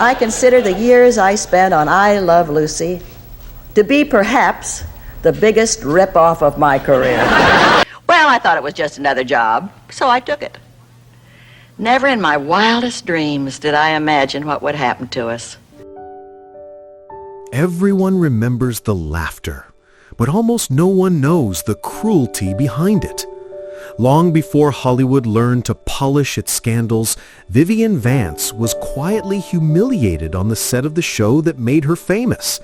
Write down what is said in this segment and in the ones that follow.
I consider the years I spent on I Love Lucy to be perhaps the biggest rip-off of my career. Well, I thought it was just another job, so I took it. Never in my wildest dreams did I imagine what would happen to us. Everyone remembers the laughter, but almost no one knows the cruelty behind it. Long before Hollywood learned to polish its scandals, Vivian Vance was quietly humiliated on the set of the show that made her famous.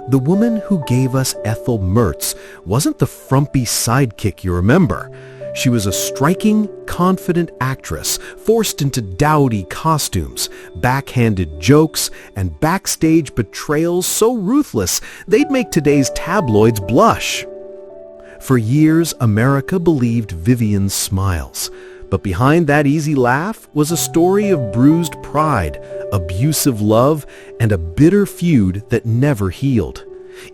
The woman who gave us Ethel Mertz wasn't the frumpy sidekick you remember. She was a striking, confident actress forced into dowdy costumes, backhanded jokes, and backstage betrayals so ruthless they'd make today's tabloids blush. For years, America believed Vivian's smiles, but behind that easy laugh was a story of bruised pride, abusive love, and a bitter feud that never healed.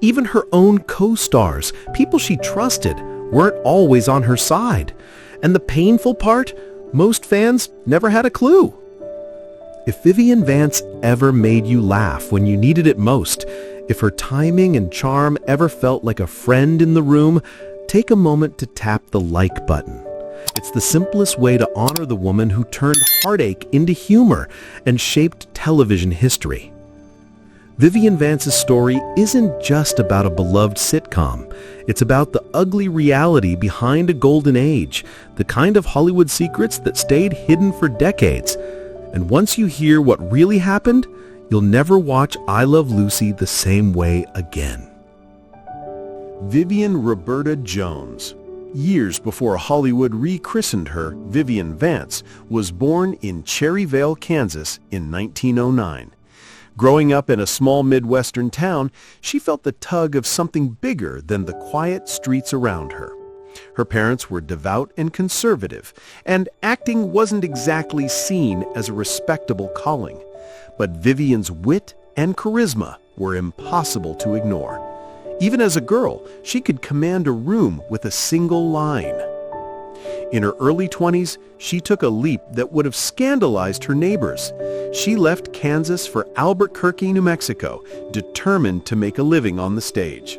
Even her own co-stars, people she trusted, weren't always on her side. And the painful part, most fans never had a clue. If Vivian Vance ever made you laugh when you needed it most, if her timing and charm ever felt like a friend in the room, take a moment to tap the like button. It's the simplest way to honor the woman who turned heartache into humor and shaped television history. Vivian Vance's story isn't just about a beloved sitcom. It's about the ugly reality behind a golden age, the kind of Hollywood secrets that stayed hidden for decades. And once you hear what really happened, you'll never watch I Love Lucy the same way again. Vivian Roberta Jones. Years before Hollywood rechristened her, Vivian Vance was born in Cherryvale, Kansas in 1909. Growing up in a small Midwestern town, she felt the tug of something bigger than the quiet streets around her. Her parents were devout and conservative, and acting wasn't exactly seen as a respectable calling. But Vivian's wit and charisma were impossible to ignore. Even as a girl, she could command a room with a single line. In her early 20s, she took a leap that would have scandalized her neighbors. She left Kansas for Albuquerque, New Mexico, determined to make a living on the stage.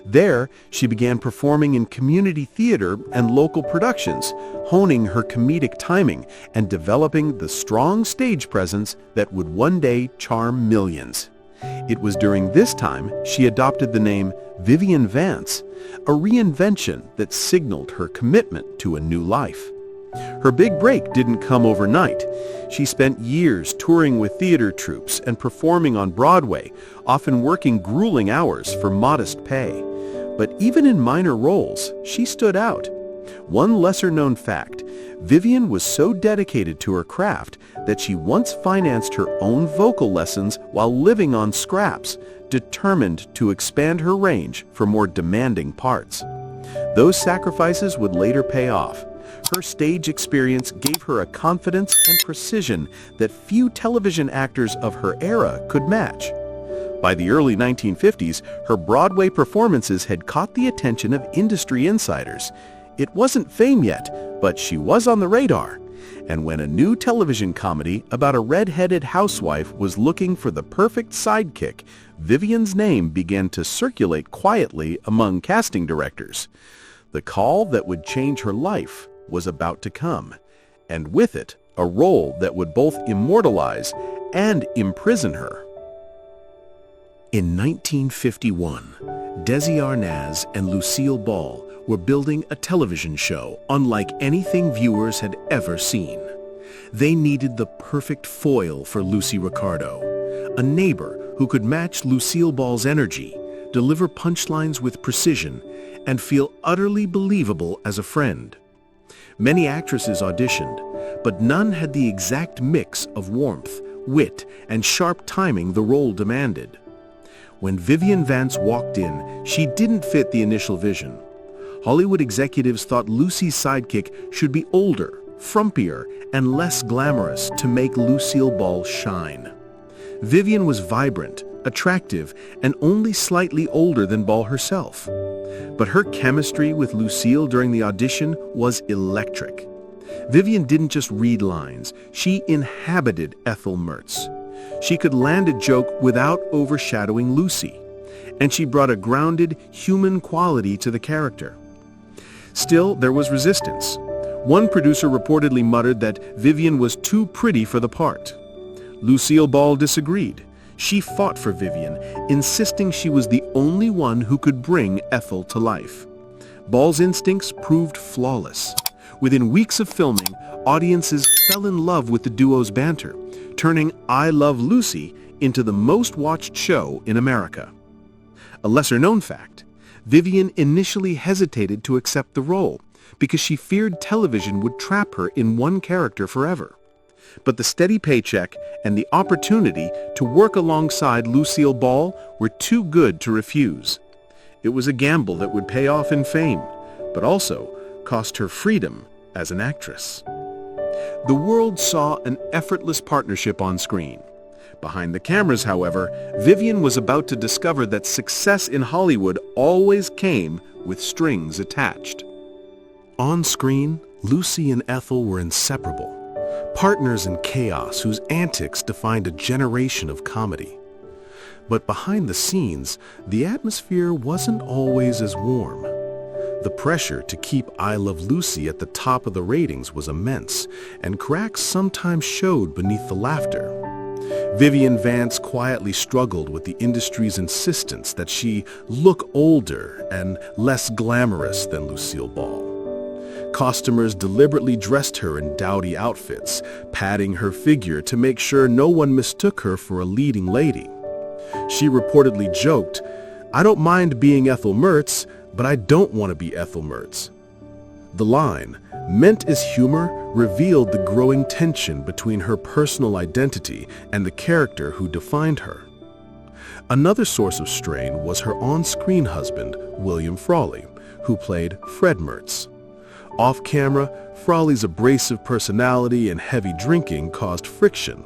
There, she began performing in community theater and local productions, honing her comedic timing and developing the strong stage presence that would one day charm millions. It was during this time she adopted the name Vivian Vance, a reinvention that signaled her commitment to a new life. Her big break didn't come overnight. She spent years touring with theater troupes and performing on Broadway, often working grueling hours for modest pay. But even in minor roles, she stood out. One lesser-known fact, Vivian was so dedicated to her craft that she once financed her own vocal lessons while living on scraps, determined to expand her range for more demanding parts. Those sacrifices would later pay off. Her stage experience gave her a confidence and precision that few television actors of her era could match. By the early 1950s, her Broadway performances had caught the attention of industry insiders. It wasn't fame yet, but she was on the radar. And when a new television comedy about a red-headed housewife was looking for the perfect sidekick, Vivian's name began to circulate quietly among casting directors. The call that would change her life was about to come, and with it, a role that would both immortalize and imprison her. In 1951, Desi Arnaz and Lucille Ball were building a television show unlike anything viewers had ever seen. They needed the perfect foil for Lucy Ricardo, a neighbor who could match Lucille Ball's energy, deliver punchlines with precision, and feel utterly believable as a friend. Many actresses auditioned, but none had the exact mix of warmth, wit, and sharp timing the role demanded. When Vivian Vance walked in, she didn't fit the initial vision. Hollywood executives thought Lucy's sidekick should be older, frumpier, and less glamorous to make Lucille Ball shine. Vivian was vibrant, attractive, and only slightly older than Ball herself. But her chemistry with Lucille during the audition was electric. Vivian didn't just read lines, she inhabited Ethel Mertz. She could land a joke without overshadowing Lucy, and she brought a grounded, human quality to the character. Still, there was resistance. One producer reportedly muttered that Vivian was too pretty for the part. Lucille Ball disagreed. She fought for Vivian, insisting she was the only one who could bring Ethel to life. Ball's instincts proved flawless. Within weeks of filming, audiences fell in love with the duo's banter, turning I Love Lucy into the most watched show in America. A lesser-known fact, Vivian initially hesitated to accept the role because she feared television would trap her in one character forever. But the steady paycheck and the opportunity to work alongside Lucille Ball were too good to refuse. It was a gamble that would pay off in fame, but also cost her freedom as an actress. The world saw an effortless partnership on screen. Behind the cameras, however, Vivian was about to discover that success in Hollywood always came with strings attached. On screen, Lucy and Ethel were inseparable, partners in chaos whose antics defined a generation of comedy. But behind the scenes, the atmosphere wasn't always as warm. The pressure to keep I Love Lucy at the top of the ratings was immense, and cracks sometimes showed beneath the laughter. Vivian Vance quietly struggled with the industry's insistence that she look older and less glamorous than Lucille Ball. Costumers deliberately dressed her in dowdy outfits, padding her figure to make sure no one mistook her for a leading lady. She reportedly joked, "I don't mind being Ethel Mertz, but I don't want to be Ethel Mertz." The line, meant as humor, revealed the growing tension between her personal identity and the character who defined her. Another source of strain was her on-screen husband, William Frawley, who played Fred Mertz. Off-camera, Frawley's abrasive personality and heavy drinking caused friction.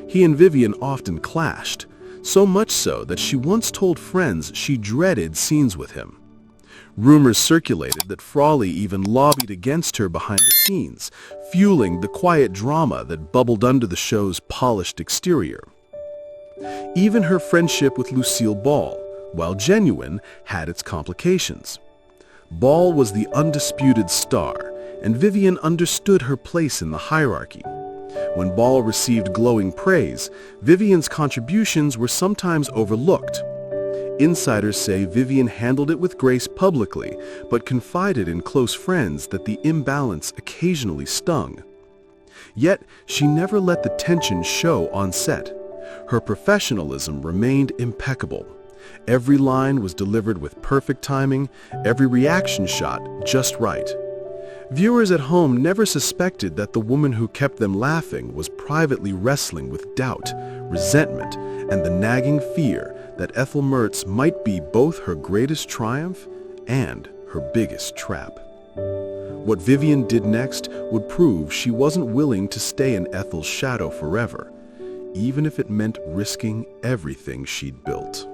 He and Vivian often clashed, so much so that she once told friends she dreaded scenes with him. Rumors circulated that Frawley even lobbied against her behind the scenes, fueling the quiet drama that bubbled under the show's polished exterior. Even her friendship with Lucille Ball, while genuine, had its complications. Ball was the undisputed star, and Vivian understood her place in the hierarchy. When Ball received glowing praise, Vivian's contributions were sometimes overlooked. Insiders say Vivian handled it with grace publicly, but confided in close friends that the imbalance occasionally stung. Yet, she never let the tension show on set. Her professionalism remained impeccable. Every line was delivered with perfect timing, every reaction shot just right. Viewers at home never suspected that the woman who kept them laughing was privately wrestling with doubt, resentment, and the nagging fear that Ethel Mertz might be both her greatest triumph and her biggest trap. What Vivian did next would prove she wasn't willing to stay in Ethel's shadow forever, even if it meant risking everything she'd built.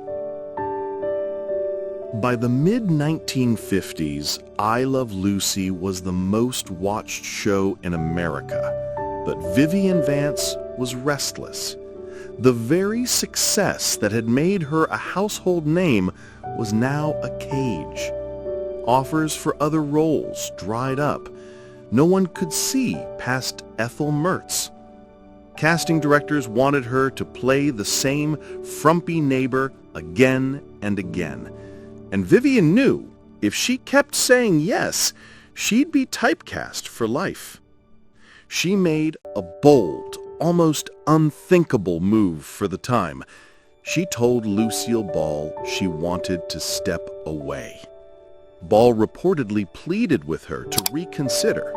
By the mid-1950s, I Love Lucy was the most watched show in America, but Vivian Vance was restless. The very success that had made her a household name was now a cage. Offers for other roles dried up. No one could see past Ethel Mertz. Casting directors wanted her to play the same frumpy neighbor again and again. And Vivian knew if she kept saying yes, she'd be typecast for life. She made a bold, almost unthinkable move for the time. She told Lucille Ball she wanted to step away. Ball reportedly pleaded with her to reconsider,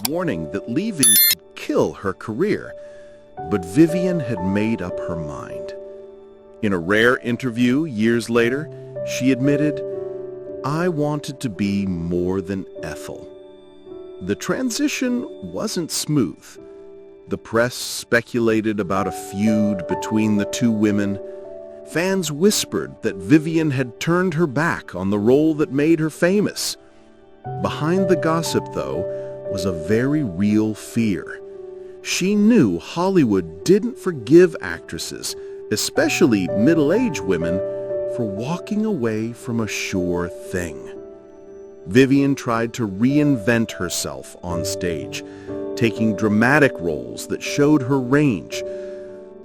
warning that leaving could kill her career. But Vivian had made up her mind. In a rare interview years later, she admitted, "I wanted to be more than Ethel." The transition wasn't smooth. The press speculated about a feud between the two women. Fans whispered that Vivian had turned her back on the role that made her famous. Behind the gossip, though, was a very real fear. She knew Hollywood didn't forgive actresses, especially middle-aged women, for walking away from a sure thing. Vivian tried to reinvent herself on stage, taking dramatic roles that showed her range.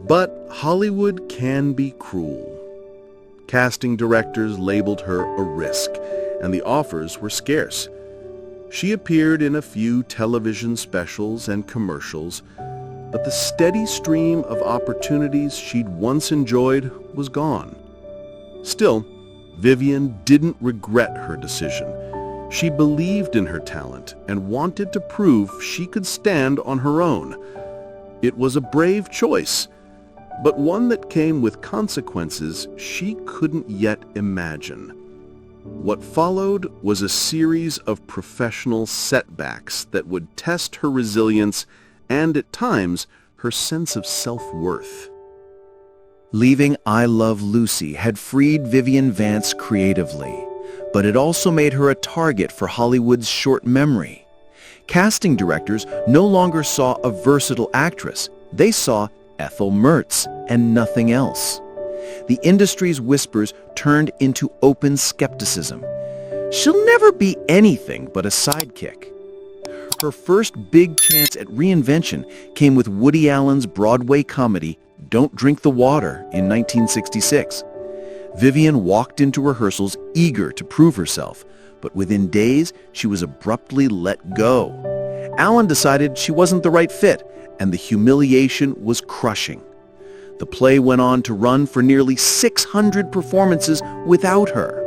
But Hollywood can be cruel. Casting directors labeled her a risk, and the offers were scarce. She appeared in a few television specials and commercials, but the steady stream of opportunities she'd once enjoyed was gone. Still, Vivian didn't regret her decision. She believed in her talent and wanted to prove she could stand on her own. It was a brave choice, but one that came with consequences she couldn't yet imagine. What followed was a series of professional setbacks that would test her resilience and, at times, her sense of self-worth. Leaving I Love Lucy had freed Vivian Vance creatively, but it also made her a target for Hollywood's short memory. Casting directors no longer saw a versatile actress. They saw Ethel Mertz and nothing else. The industry's whispers turned into open skepticism. She'll never be anything but a sidekick. Her first big chance at reinvention came with Woody Allen's Broadway comedy Don't Drink the Water in 1966. Vivian walked into rehearsals eager to prove herself, but within days she was abruptly let go. Allen decided she wasn't the right fit, and the humiliation was crushing. The play went on to run for nearly 600 performances without her,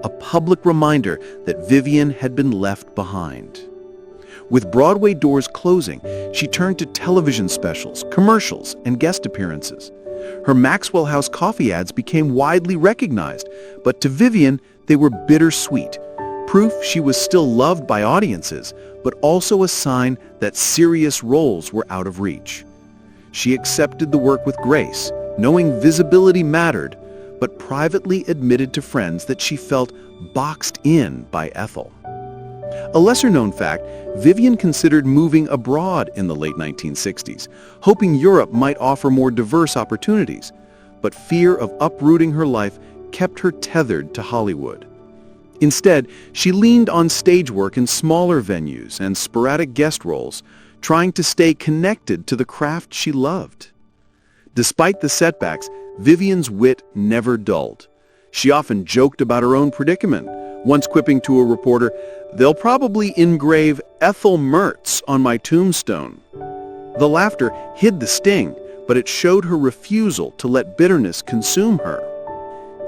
a public reminder that Vivian had been left behind. With Broadway doors closing, she turned to television specials, commercials, and guest appearances. Her Maxwell House coffee ads became widely recognized, but to Vivian, they were bittersweet. Proof she was still loved by audiences, but also a sign that serious roles were out of reach. She accepted the work with grace, knowing visibility mattered, but privately admitted to friends that she felt boxed in by Ethel. A lesser-known fact, Vivian considered moving abroad in the late 1960s, hoping Europe might offer more diverse opportunities, but fear of uprooting her life kept her tethered to Hollywood. Instead, she leaned on stage work in smaller venues and sporadic guest roles, trying to stay connected to the craft she loved. Despite the setbacks, Vivian's wit never dulled. She often joked about her own predicament, once quipping to a reporter, "They'll probably engrave Ethel Mertz on my tombstone." The laughter hid the sting, but it showed her refusal to let bitterness consume her.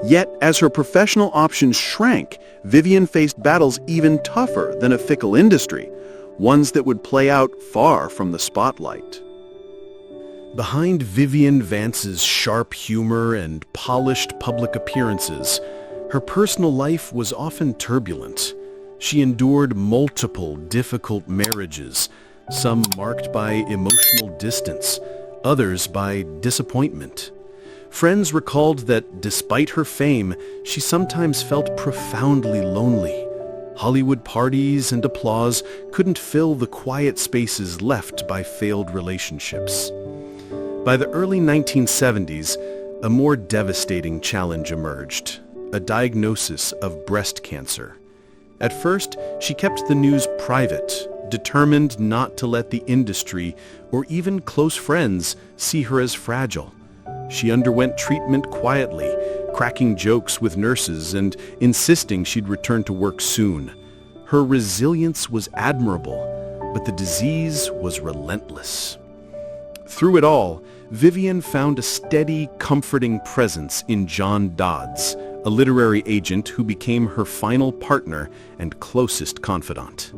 Yet, as her professional options shrank, Vivian faced battles even tougher than a fickle industry, ones that would play out far from the spotlight. Behind Vivian Vance's sharp humor and polished public appearances, her personal life was often turbulent. She endured multiple difficult marriages, some marked by emotional distance, others by disappointment. Friends recalled that despite her fame, she sometimes felt profoundly lonely. Hollywood parties and applause couldn't fill the quiet spaces left by failed relationships. By the early 1970s, a more devastating challenge emerged, a diagnosis of breast cancer. At first, she kept the news private, determined not to let the industry or even close friends see her as fragile. She underwent treatment quietly, cracking jokes with nurses and insisting she'd return to work soon. Her resilience was admirable, but the disease was relentless. Through it all, Vivian found a steady, comforting presence in John Dodds, a literary agent who became her final partner and closest confidant.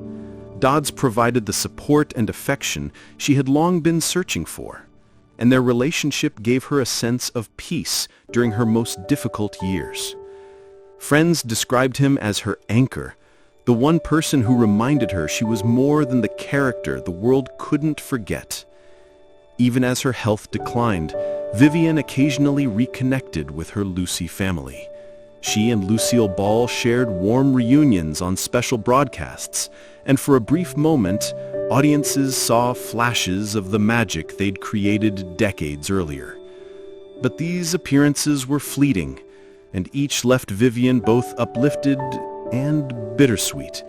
Dodds provided the support and affection she had long been searching for, and their relationship gave her a sense of peace during her most difficult years. Friends described him as her anchor, the one person who reminded her she was more than the character the world couldn't forget. Even as her health declined, Vivian occasionally reconnected with her Lucy family. She and Lucille Ball shared warm reunions on special broadcasts, and for a brief moment, audiences saw flashes of the magic they'd created decades earlier. But these appearances were fleeting, and each left Vivian both uplifted and bittersweet.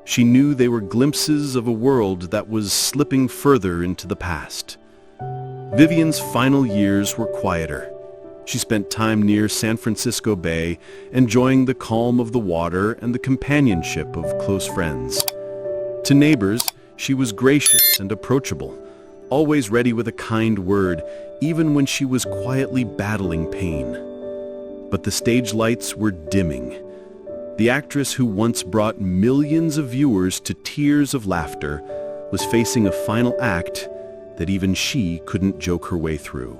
She knew they were glimpses of a world that was slipping further into the past. Vivian's final years were quieter. She spent time near San Francisco Bay, enjoying the calm of the water and the companionship of close friends. To neighbors, she was gracious and approachable, always ready with a kind word, even when she was quietly battling pain. But the stage lights were dimming. The actress who once brought millions of viewers to tears of laughter was facing a final act that even she couldn't joke her way through.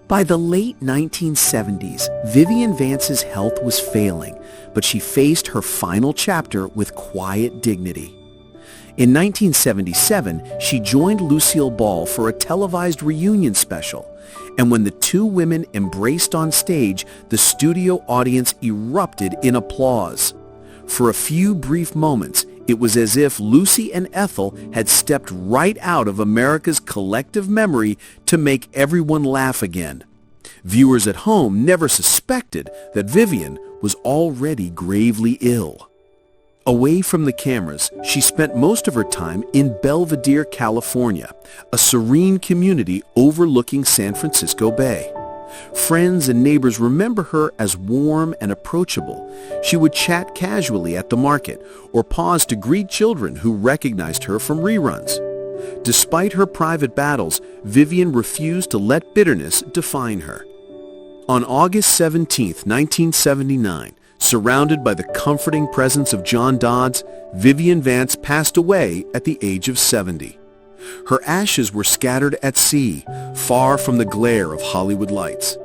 By the late 1970s, Vivian Vance's health was failing, but she faced her final chapter with quiet dignity. In 1977, she joined Lucille Ball for a televised reunion special, and when the two women embraced on stage, the studio audience erupted in applause. For a few brief moments, it was as if Lucy and Ethel had stepped right out of America's collective memory to make everyone laugh again. Viewers at home never suspected that Vivian was already gravely ill. Away from the cameras, she spent most of her time in Belvedere, California, a serene community overlooking San Francisco Bay. Friends and neighbors remember her as warm and approachable. She would chat casually at the market or pause to greet children who recognized her from reruns. Despite her private battles, Vivian refused to let bitterness define her. On August 17, 1979, surrounded by the comforting presence of John Dodds, Vivian Vance passed away at the age of 70. Her ashes were scattered at sea, far from the glare of Hollywood lights.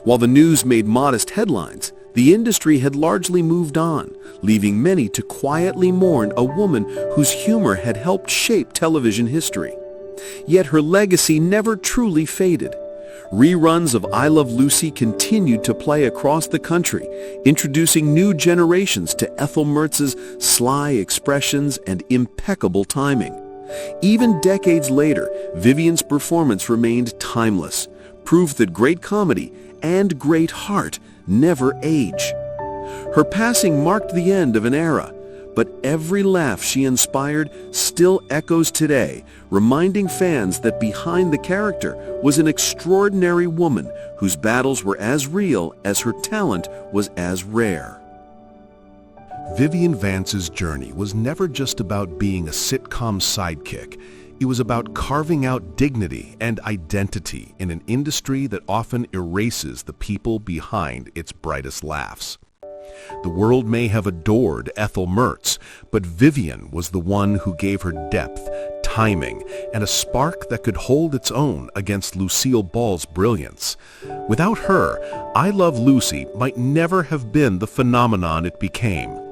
While the news made modest headlines, the industry had largely moved on, leaving many to quietly mourn a woman whose humor had helped shape television history. Yet her legacy never truly faded. Reruns of I Love Lucy continued to play across the country, introducing new generations to Ethel Mertz's sly expressions and impeccable timing. Even decades later, Vivian's performance remained timeless, proof that great comedy and great heart never age. Her passing marked the end of an era, but every laugh she inspired still echoes today, reminding fans that behind the character was an extraordinary woman whose battles were as real as her talent was as rare. Vivian Vance's journey was never just about being a sitcom sidekick. It was about carving out dignity and identity in an industry that often erases the people behind its brightest laughs. The world may have adored Ethel Mertz, but Vivian was the one who gave her depth, timing, and a spark that could hold its own against Lucille Ball's brilliance. Without her, I Love Lucy might never have been the phenomenon it became.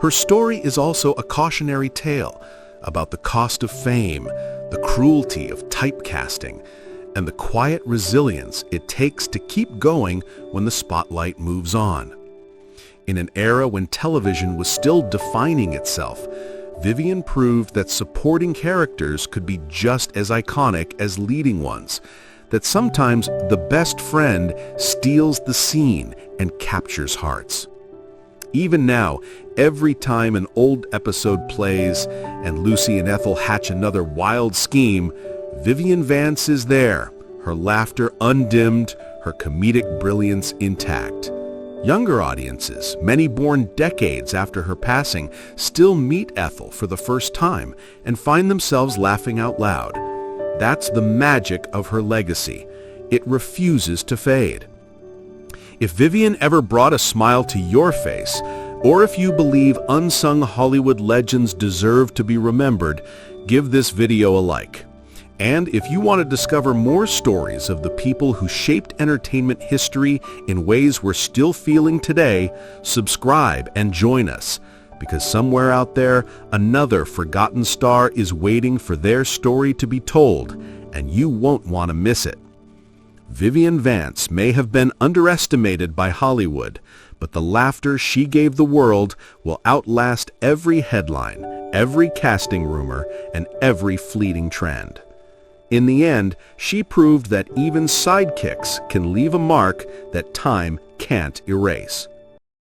Her story is also a cautionary tale about the cost of fame, the cruelty of typecasting, and the quiet resilience it takes to keep going when the spotlight moves on. In an era when television was still defining itself, Vivian proved that supporting characters could be just as iconic as leading ones, that sometimes the best friend steals the scene and captures hearts. Even now, every time an old episode plays and Lucy and Ethel hatch another wild scheme, Vivian Vance is there, her laughter undimmed, her comedic brilliance intact. Younger audiences, many born decades after her passing, still meet Ethel for the first time and find themselves laughing out loud. That's the magic of her legacy. It refuses to fade. If Vivian ever brought a smile to your face, or if you believe unsung Hollywood legends deserve to be remembered, give this video a like. And if you want to discover more stories of the people who shaped entertainment history in ways we're still feeling today, subscribe and join us, because somewhere out there, another forgotten star is waiting for their story to be told, and you won't want to miss it. Vivian Vance may have been underestimated by Hollywood, but the laughter she gave the world will outlast every headline, every casting rumor, and every fleeting trend. In the end, she proved that even sidekicks can leave a mark that time can't erase.